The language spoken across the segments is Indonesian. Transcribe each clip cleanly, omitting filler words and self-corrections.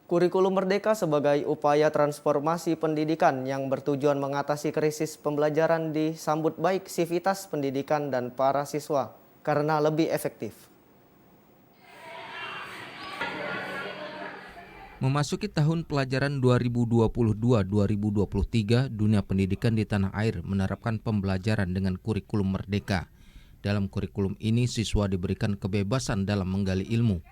Kurikulum Merdeka sebagai upaya transformasi pendidikan yang bertujuan mengatasi krisis pembelajaran disambut baik sivitas pendidikan dan para siswa karena lebih efektif. Memasuki tahun pelajaran 2022-2023, dunia pendidikan di tanah air menerapkan pembelajaran dengan kurikulum merdeka. Dalam kurikulum ini, siswa diberikan kebebasan dalam menggali ilmu.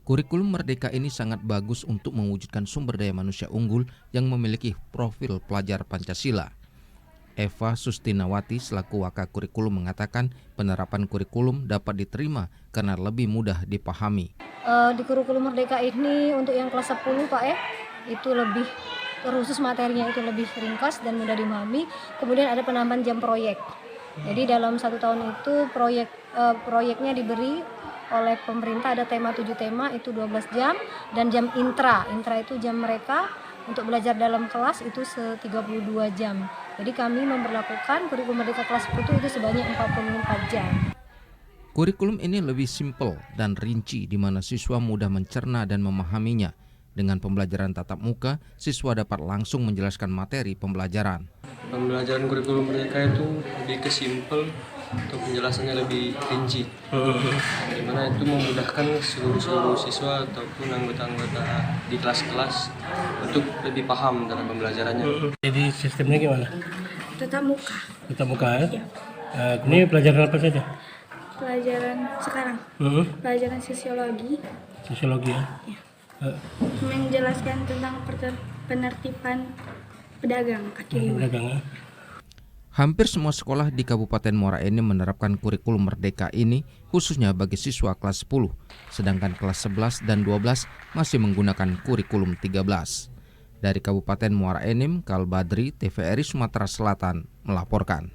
Kurikulum merdeka ini sangat bagus untuk mewujudkan sumber daya manusia unggul yang memiliki profil pelajar Pancasila. Eva Sustinawati selaku Wakakurikulum mengatakan penerapan kurikulum dapat diterima karena lebih mudah dipahami. Di kurikulum merdeka ini untuk yang kelas 10 Pak itu lebih khusus materinya itu lebih ringkas dan mudah dipahami. Kemudian ada penambahan jam proyek. Jadi dalam 1 tahun itu proyeknya diberi oleh pemerintah, ada tema 7 tema itu 12 jam dan jam intra itu jam mereka untuk belajar dalam kelas itu 32 jam. Jadi kami memberlakukan kurikulum merdeka kelas 10 itu sebanyak 44 jam. Kurikulum ini lebih simpel dan rinci di mana siswa mudah mencerna dan memahaminya. Dengan pembelajaran tatap muka, siswa dapat langsung menjelaskan materi pembelajaran. Pembelajaran kurikulum merdeka itu lebih ke simpel, untuk penjelasannya lebih rinci, di mana itu memudahkan seluruh siswa ataupun anggota-anggota di kelas-kelas untuk lebih paham dalam pembelajarannya. Jadi sistemnya gimana? Tatap muka. Tatap muka ya? Ya. Ini pelajaran apa saja? Pelajaran sekarang, pelajaran sosiologi. Sosiologi ya? Ya. Menjelaskan tentang penertiban pedagang kaki lima. Pedagang ya? Hampir semua sekolah di Kabupaten Muara Enim menerapkan kurikulum merdeka ini khususnya bagi siswa kelas 10, sedangkan kelas 11 dan 12 masih menggunakan kurikulum 13. Dari Kabupaten Muara Enim, Kalbadri, TVRI Sumatera Selatan melaporkan.